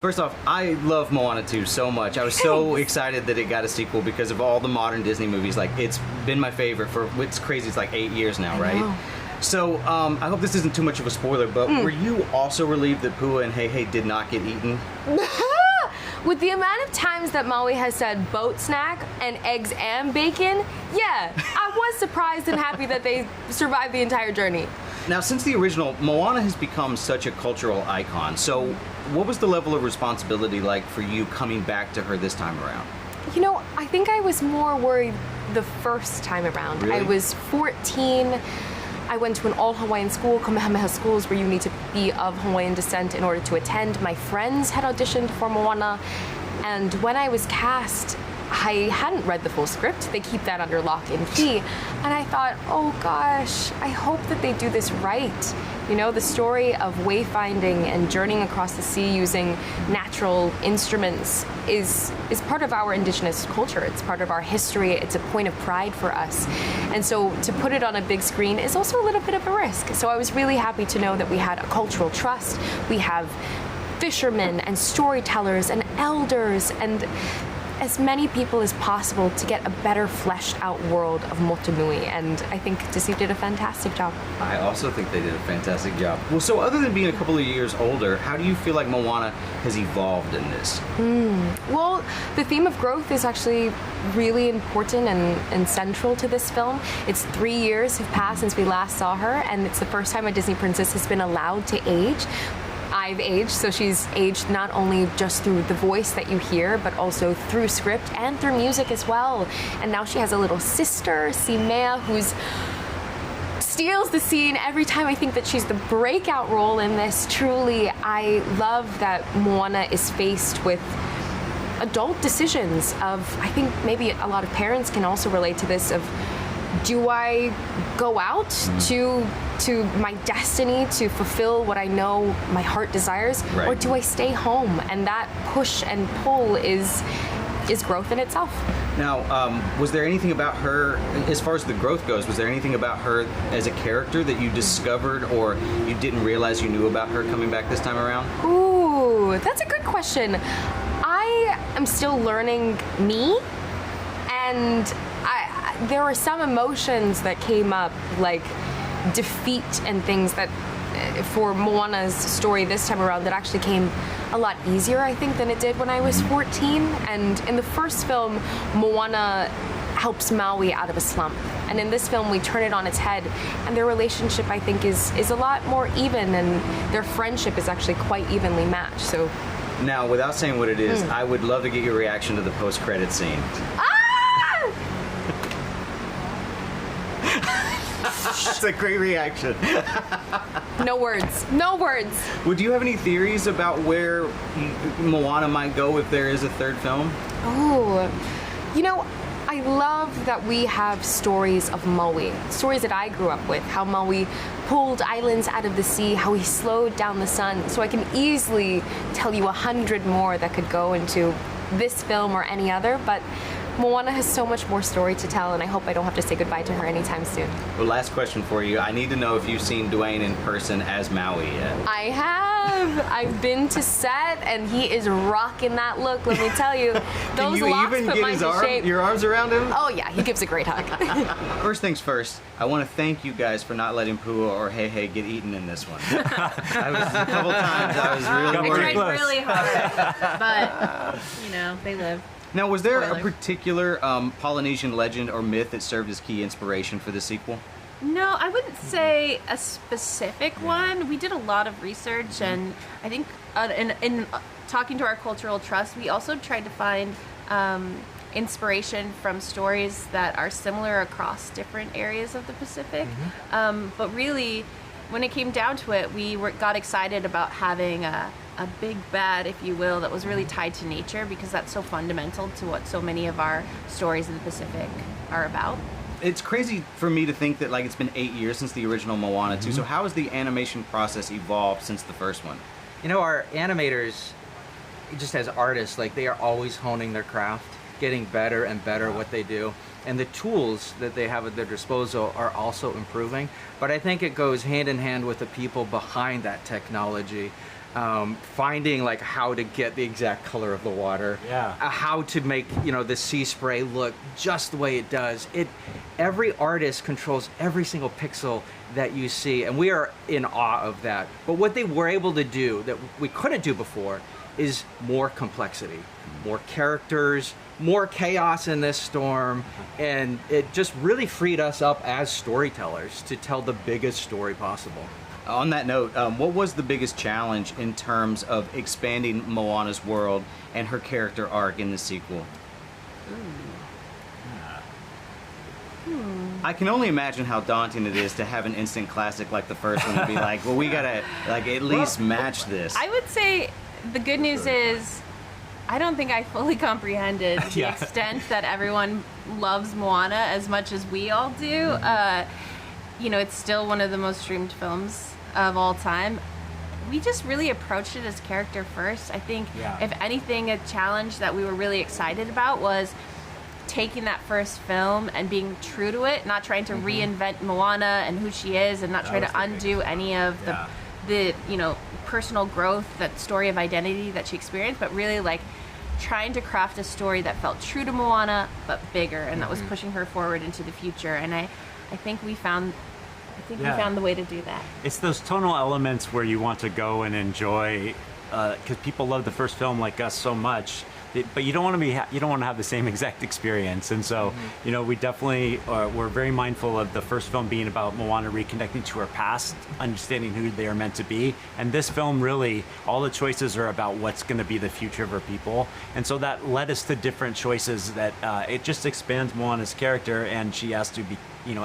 First off, I love Moana 2 so much. I was so excited that it got a sequel because of all the modern Disney movies. Like, it's been my favorite for, it's crazy, it's like 8 years now, right? So, I hope this isn't too much of a spoiler, but were you also relieved that Pua and Hei did not get eaten? With the amount of times that Maui has said boat snack and eggs and bacon, yeah, I was surprised and happy that they survived the entire journey. Now, since the original, Moana has become such a cultural icon. So, what was the level of responsibility like for you coming back to her this time around? You know, I think I was more worried the first time around. Really? I was 14. I went to an all-Hawaiian school, Kamehameha schools, where you need to be of Hawaiian descent in order to attend. My friends had auditioned for Moana, and when I was cast, I hadn't read the full script. They keep that under lock and key. And I thought, oh gosh, I hope that they do this right. You know, the story of wayfinding and journeying across the sea using natural instruments is part of our indigenous culture. It's part of our history. It's a point of pride for us. And so to put it on a big screen is also a little bit of a risk. So I was really happy to know that we had a cultural trust. We have fishermen and storytellers and elders and as many people as possible to get a better fleshed out world of Motunui, and I think Dinsey did a fantastic job. I also think they did a fantastic job. Well, so other than being a couple of years older, how do you feel like Moana has evolved in this? Well, the theme of growth is actually really important and central to this film. It's 3 years have passed since we last saw her, and it's the first time a Disney princess has been allowed to age. I've aged, so she's aged not only just through the voice that you hear, but also through script and through music as well. And now she has a little sister, Simea, who's steals the scene every time. I think that she's the breakout role in this. Truly, I love that Moana is faced with adult decisions of, I think maybe a lot of parents can also relate to this, of do I go out to my destiny to fulfill what I know my heart desires, or do I stay home? And that push and pull is growth in itself. Now, was there anything about her, as far as the growth goes, was there anything about her as a character that you discovered or you didn't realize you knew about her coming back this time around? Ooh, that's a good question. I am still learning me, and there were some emotions that came up, like defeat and things that for Moana's story this time around that actually came a lot easier, I think, than it did when I was 14. And in the first film, Moana helps Maui out of a slump. And in this film, we turn it on its head, and their relationship, I think, is a lot more even, and their friendship is actually quite evenly matched. So, now, without saying what it is, I would love to get your reaction to the post-credit scene. That's a great reaction. No words. No words. Well, do you have any theories about where Moana might go if there is a third film? Oh, you know, I love that we have stories of Maui, stories that I grew up with, how Maui pulled islands out of the sea, how he slowed down the sun. So I can easily tell you 100 more that could go into this film or any other, but Moana has so much more story to tell, and I hope I don't have to say goodbye to her anytime soon. Well, last question for you. I need to know if you've seen Dwayne in person as Maui yet. I have. I've been to set, and he is rocking that look, let me tell you. Those Can you locks even put get mine his to shape. your arms around him? Oh yeah, he gives a great hug. First things first, I want to thank you guys for not letting Pua or Hei get eaten in this one. I was a couple times, I was really worried. I tried really hard, but, you know, they live. Now, was there Spoiler. a particular Polynesian legend or myth that served as key inspiration for the sequel? No, I wouldn't say a specific one. We did a lot of research, and I think in talking to our cultural trust, we also tried to find inspiration from stories that are similar across different areas of the Pacific. But really, when it came down to it, we got excited about having a big bad, if you will, that was really tied to nature, because that's so fundamental to what so many of our stories in the Pacific are about. It's crazy for me to think that, like, it's been 8 years since the original Moana 2. So how has the animation process evolved since the first one? You know, our animators, just as artists, like, they are always honing their craft, getting better and better at what they do. And the tools that they have at their disposal are also improving. But I think it goes hand in hand with the people behind that technology. finding like how to get the exact color of the water, how to make the sea spray look just the way it does. Every artist controls every single pixel that you see, and we are in awe of that. But what they were able to do that we couldn't do before is more complexity, more characters, more chaos in this storm, and it just really freed us up as storytellers to tell the biggest story possible. On that note, what was the biggest challenge in terms of expanding Moana's world and her character arc in the sequel? I can only imagine how daunting it is to have an instant classic like the first one and be like, well, we gotta at least match this. I would say the good news is I don't think I fully comprehended the extent that everyone loves Moana as much as we all do. It's still one of the most streamed films of all time. We just really approached it as character first. I think, if anything, a challenge that we were really excited about was taking that first film and being true to it, not trying to reinvent Moana and who she is, and not try to undo any of the personal growth, that story of identity that she experienced, but really trying to craft a story that felt true to Moana but bigger, and that was pushing her forward into the future. And I think we found we found the way to do that. It's those tonal elements where you want to go and enjoy, because people love the first film like us so much. But you don't want to have the same exact experience, and so we definitely we're very mindful of the first film being about Moana reconnecting to her past, understanding who they are meant to be, and this film really all the choices are about what's going to be the future of her people, and so that led us to different choices that it just expands Moana's character, and she has to be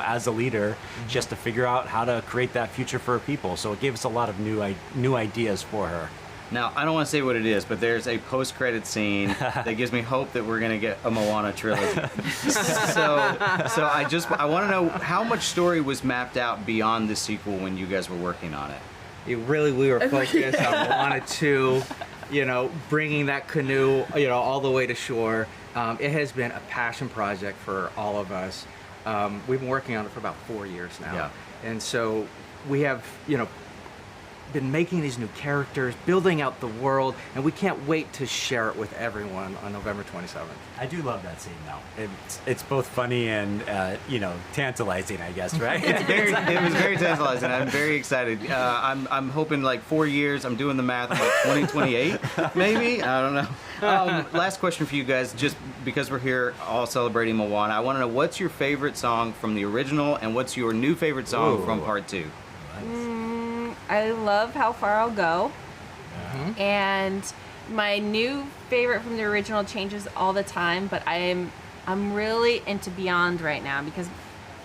as a leader, she has to figure out how to create that future for her people. So it gave us a lot of new ideas for her. Now, I don't want to say what it is, but there's a post-credit scene that gives me hope that we're going to get a Moana trilogy. so I want to know how much story was mapped out beyond the sequel when you guys were working on it. We were focused on Moana 2, bringing that canoe, all the way to shore. It has been a passion project for all of us. We've been working on it for about 4 years now. And so we have, been making these new characters, building out the world, and we can't wait to share it with everyone on November 27th. I do love that scene, though. It's both funny and tantalizing, I guess, right? It was very tantalizing. I'm very excited. I'm hoping 4 years. I'm doing the math. 2028, maybe. I don't know. Last question for you guys, just because we're here all celebrating Moana. I want to know what's your favorite song from the original, and what's your new favorite song from Part 2. I love How Far I'll Go. And my new favorite from the original changes all the time, but I'm really into Beyond right now because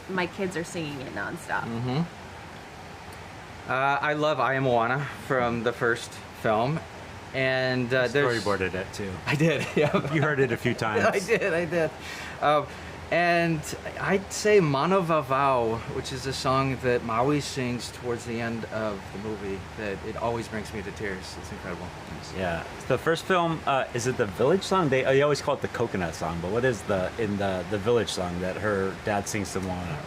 my kids are singing it nonstop. I love I Am Moana from the first film. And storyboarded it too. I did, yeah. You heard it a few times. I did. And I'd say Mana Vavau, which is a song that Maui sings towards the end of the movie, that it always brings me to tears. It's incredible. Yeah. The first film, is it the Village song? They always call it the Coconut song, but what is the Village song that her dad sings to Moana?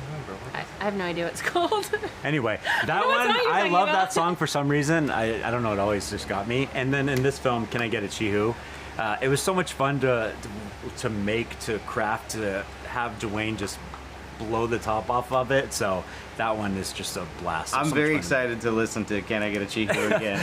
I have no idea what it's called. Anyway, that one, I love that song for some reason. I don't know, it always just got me. And then in this film, Can I Get a Chihu? It was so much fun to make, to craft, to have Dwayne just blow the top off of it. So that one is just a blast. I'm very excited to listen to Can I Get a Chihu again.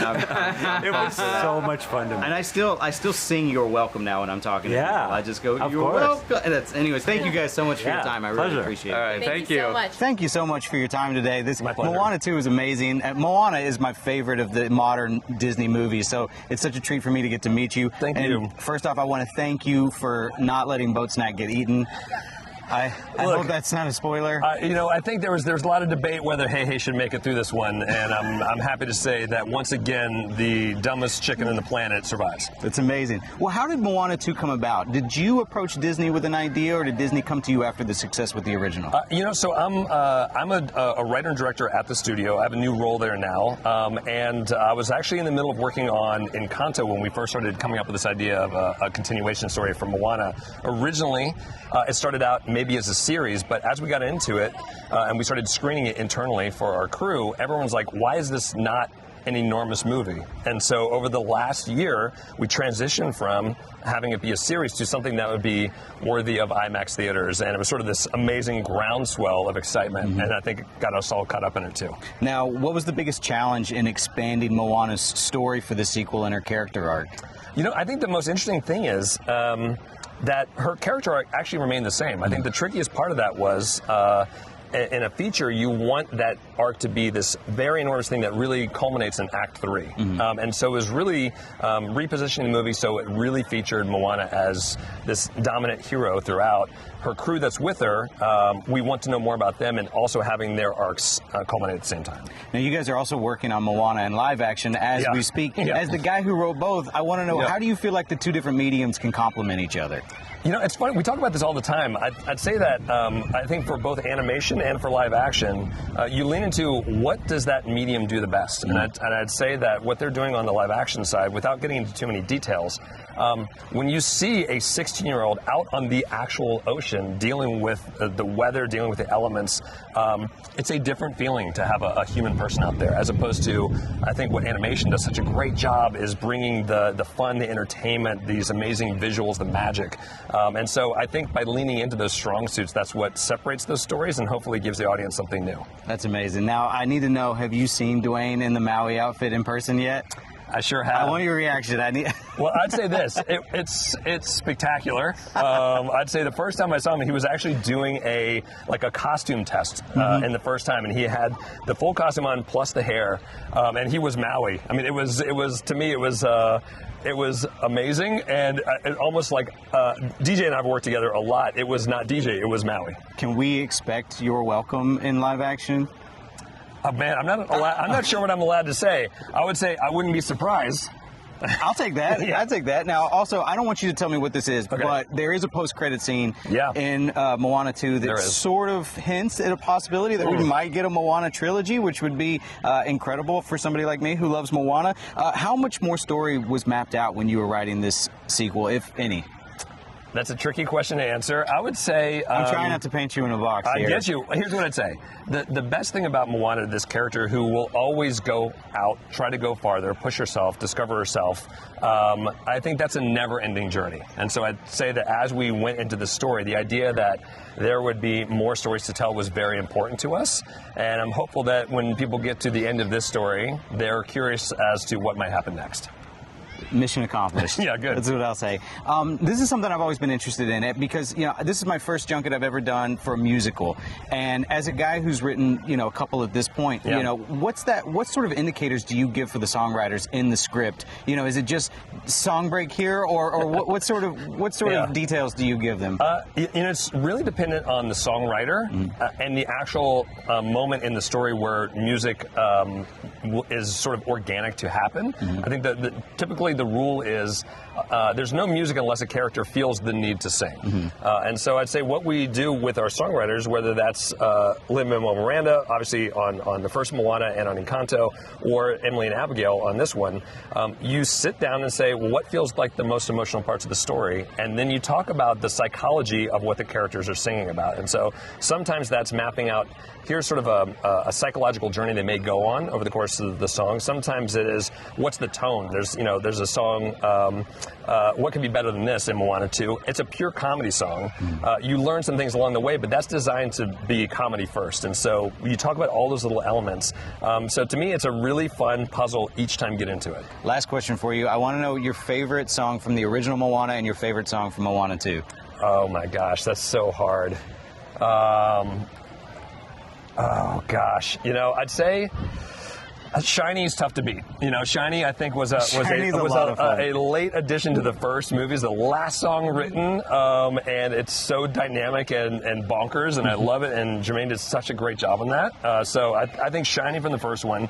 It was so much fun to me. And I still sing You're Welcome now when I'm talking to people. I just go, You're welcome. Anyways, thank you guys so much for your time. I really appreciate it. All right, thank you so much. Thank you so much for your time today. Moana 2 is amazing. Moana is my favorite of the modern Disney movies, so it's such a treat for me to get to meet you. Thank you. First off, I want to thank you for not letting Boat Snack get eaten. I hope that's not a spoiler. I think there was a lot of debate whether Hey should make it through this one, and I'm happy to say that once again the dumbest chicken on the planet survives. It's amazing. Well, how did Moana 2 come about? Did you approach Disney with an idea, or did Disney come to you after the success with the original? So I'm a writer and director at the studio. I have a new role there now, and I was actually in the middle of working on Encanto when we first started coming up with this idea of a continuation story for Moana. Originally, it started out maybe as a series, but as we got into it and we started screening it internally for our crew, everyone's like, why is this not an enormous movie. And so over the last year, we transitioned from having it be a series to something that would be worthy of IMAX theaters. And it was sort of this amazing groundswell of excitement. And I think it got us all caught up in it too. Now, what was the biggest challenge in expanding Moana's story for the sequel and her character arc? You know, I think the most interesting thing is that her character arc actually remained the same. I think the trickiest part of that was in a feature, you want that arc to be this very enormous thing that really culminates in Act 3. And so it was really repositioning the movie so it really featured Moana as this dominant hero throughout. Her crew that's with her, we want to know more about them and also having their arcs culminate at the same time. Now, you guys are also working on Moana in live action as we speak. As the guy who wrote both, I want to know, how do you feel like the two different mediums can complement each other? You know, it's funny, we talk about this all the time. I'd say that I think for both animation and for live action, you lean into what does that medium do the best? And I'd say that what they're doing on the live action side, without getting into too many details, when you see a 16-year-old out on the actual ocean dealing with the weather, dealing with the elements, it's a different feeling to have a human person out there, as opposed to, I think what animation does such a great job is bringing the fun, the entertainment, these amazing visuals, the magic. And so I think by leaning into those strong suits, that's what separates those stories and hopefully gives the audience something new. That's amazing. Now, I need to know, have you seen Dwayne in the Maui outfit in person yet? I sure have. I want your reaction. Well, I'd say this. It's spectacular. I'd say the first time I saw him, he was actually doing a costume test in the first time, and he had the full costume on plus the hair, and he was Maui. I mean, it was to me, it was amazing, and it almost like DJ and I have worked together a lot. It was not DJ, it was Maui. Can we expect your welcome in live action? Oh man, I'm not sure what I'm allowed to say. I would say I wouldn't be surprised. I'll take that. I'll take that. Now, also, I don't want you to tell me what this is, but there is a post-credit scene in Moana 2 that sort of hints at a possibility that we might get a Moana trilogy, which would be incredible for somebody like me who loves Moana. How much more story was mapped out when you were writing this sequel, if any? That's a tricky question to answer. I would say... I'm trying not to paint you in a box here. I get you. Here's what I'd say. The best thing about Moana, this character who will always go out, try to go farther, push herself, discover herself, I think that's a never-ending journey. And so I'd say that as we went into the story, the idea that there would be more stories to tell was very important to us. And I'm hopeful that when people get to the end of this story, they're curious as to what might happen next. Mission accomplished. Yeah, good. That's what I'll say. This is something I've always been interested in, it because this is my first junket I've ever done for a musical, and as a guy who's written a couple at this point, what sort of indicators do you give for the songwriters in the script? Is it just song break here, or what sort of details do you give them? It's really dependent on the songwriter and the actual moment in the story where music is sort of organic to happen. I think that typically the rule is there's no music unless a character feels the need to sing. And so I'd say what we do with our songwriters, whether that's Lin-Manuel Miranda, obviously on the first Moana and on Encanto, or Emily and Abigail on this one, you sit down and say, well, what feels like the most emotional parts of the story? And then you talk about the psychology of what the characters are singing about. And so sometimes that's mapping out, here's sort of a psychological journey they may go on over the course of the song. Sometimes it is, what's the tone? There's a song, What Could Be Better Than This in Moana 2. It's a pure comedy song. You learn some things along the way, but that's designed to be comedy first. And so you talk about all those little elements. So to me, it's a really fun puzzle each time you get into it. Last question for you. I want to know your favorite song from the original Moana and your favorite song from Moana 2. Oh my gosh, that's so hard. Oh gosh, I'd say Shiny is tough to beat. Shiny I think was a late addition to the first movie. It's the last song written, and it's so dynamic and bonkers, and I love it. And Jermaine did such a great job on that. So I think Shiny from the first one.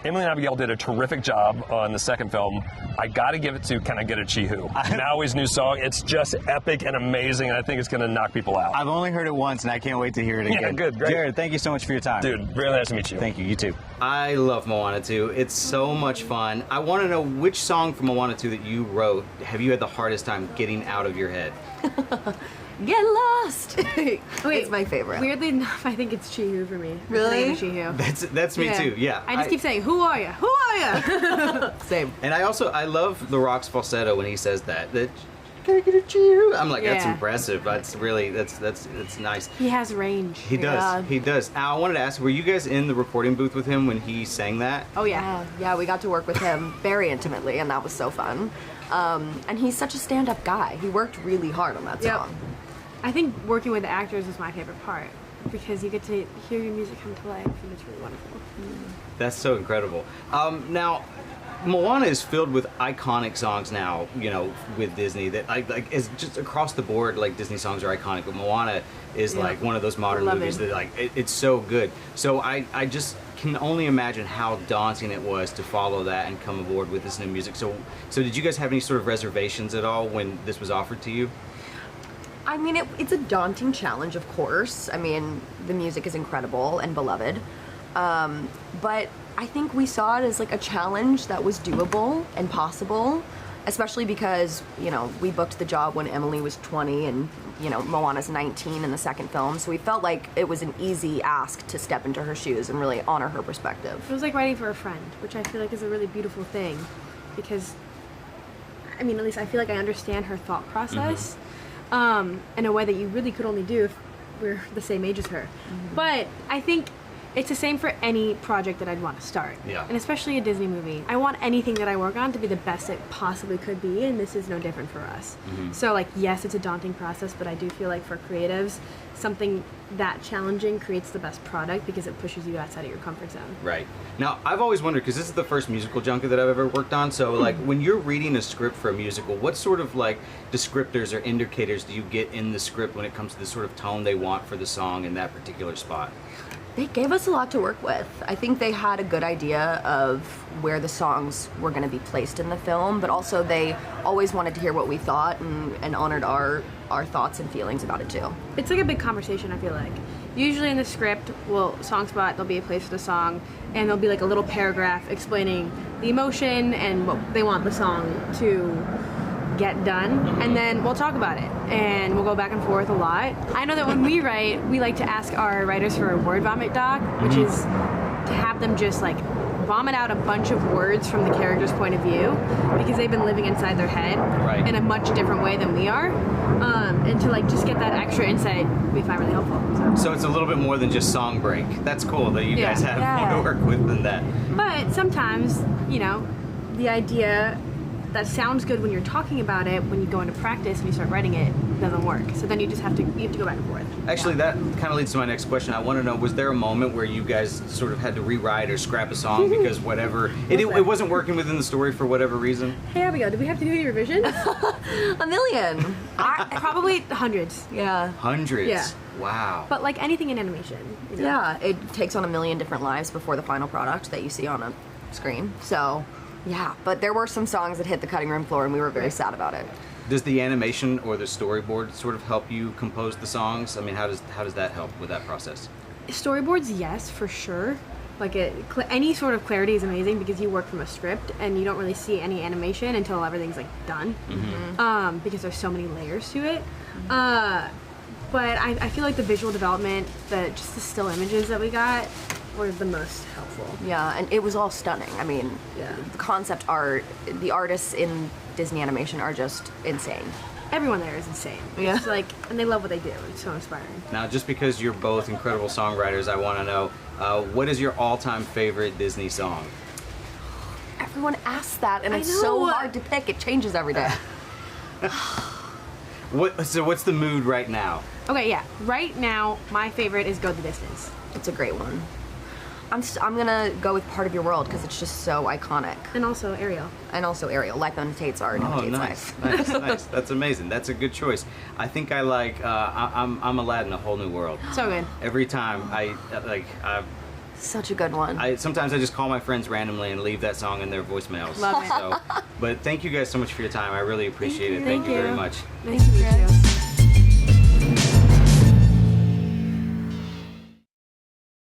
Emily and Abigail did a terrific job on the second film. I got to give it to Can I Get a Chihu? Maui's new song. It's just epic and amazing, and I think it's going to knock people out. I've only heard it once, and I can't wait to hear it again. Yeah, good, great. Jared, thank you so much for your time. Dude, really nice to meet you. Thank you. You too. I love Moana 2. It's so much fun. I want to know which song from Moana 2 that you wrote have you had the hardest time getting out of your head? Get lost. It's my favorite. Weirdly enough, I think it's Chihu for me. Really? Chihu. That's me too. Yeah. I just keep saying, "Who are you? Who are you?" Same. And I love The Rock's falsetto when he says that. Can I get a cheer? I'm like, that's Yeah. impressive. That's really that's nice. He has range. He does. Yeah. He does. Now, I wanted to ask, were you guys in the recording booth with him when he sang that? Oh yeah. Yeah, we got to work with him very intimately, and that was so fun. And he's such a stand-up guy. He worked really hard on that Yep. song. I think working with the actors is my favorite part because you get to hear your music come to life, and it's really wonderful. That's so incredible. Now, Moana is filled with iconic songs now, you know, with Disney that like is just across the board. Like Disney songs are iconic, but Moana is like one of those modern Love movies it. that like it's so good. So I just can only imagine how daunting it was to follow that and come aboard with this new music. So did you guys have any sort of reservations at all when this was offered to you? I mean, it's a daunting challenge, of course. I mean, the music is incredible and beloved. But I think we saw it as like a challenge that was doable and possible, especially because, you know, we booked the job when Emily was 20 and, you know, Moana's 19 in the second film. So we felt like it was an easy ask to step into her shoes and really honor her perspective. It was like writing for a friend, which I feel like is a really beautiful thing because, I mean, at least I feel like I understand her thought process in a way that you really could only do if we're the same age as her. But I think it's the same for any project that I'd want to start. Yeah. And especially a Disney movie. I want anything that I work on to be the best it possibly could be, and this is no different for us. So, like, yes, it's a daunting process, but I do feel like for creatives, something that challenging creates the best product because it pushes you outside of your comfort zone. Right. Now, I've always wondered, because this is the first musical junket that I've ever worked on, so like when you're reading a script for a musical, what sort of like descriptors or indicators do you get in the script when it comes to the sort of tone they want for the song in that particular spot? They gave us a lot to work with. I think they had a good idea of where the songs were going to be placed in the film, but also they always wanted to hear what we thought and honored our thoughts and feelings about it too. It's like a big conversation, I feel like. Usually in the script, song spot, there'll be a place for the song, and there'll be like a little paragraph explaining the emotion and what they want the song to get done, and then we'll talk about it, and we'll go back and forth a lot. I know that when we write, we like to ask our writers for a word vomit doc, which is to have them just like vomit out a bunch of words from the character's point of view, because they've been living inside their head in a much different way than we are, and to like just get that extra insight we find really helpful. So it's a little bit more than just song break. That's cool that you guys have more to work with than that. But sometimes, you know, the idea that sounds good when you're talking about it, when you go into practice and you start writing it, doesn't work. So then you have to go back and forth. Actually, that kind of leads to my next question. I want to know, was there a moment where you guys sort of had to rewrite or scrap a song because whatever, it wasn't working within the story for whatever reason? Hey Abigail, did we have to do any revisions? A million. Probably hundreds. Yeah. Hundreds? Yeah. Wow. But like anything in animation. You know? Yeah, it takes on a million different lives before the final product that you see on a screen. So, yeah, but there were some songs that hit the cutting room floor and we were very sad about it. Does the animation or the storyboard sort of help you compose the songs? I mean, how does that help with that process? Storyboards, yes, for sure. Like any sort of clarity is amazing because you work from a script and you don't really see any animation until everything's like done. Because there's so many layers to it. But I feel like the visual development, just the still images that we got were the most helpful. Yeah, and it was all stunning. I mean, the concept art, the artists in Disney animation are just insane. Everyone there is insane. Yeah. It's like, and they love what they do. It's so inspiring. Now, just because you're both incredible songwriters, I want to know, what is your all-time favorite Disney song? Everyone asks that, and it's know. so hard to pick. It changes every day. So what's the mood right now? Okay, yeah. Right now, my favorite is Go the Distance. It's a great one. I'm gonna go with Part of Your World because it's just so iconic. And also Ariel. And also Ariel. Life imitates art. Oh, Imitates nice, life. nice. That's amazing. That's a good choice. I think I like. I'm Aladdin, a whole new world. So good. Every time I Such a good one. sometimes I just call my friends randomly and leave that song in their voicemails. Love it. So, but thank you guys so much for your time. I really appreciate it. Thank you very much. Nice to meet you.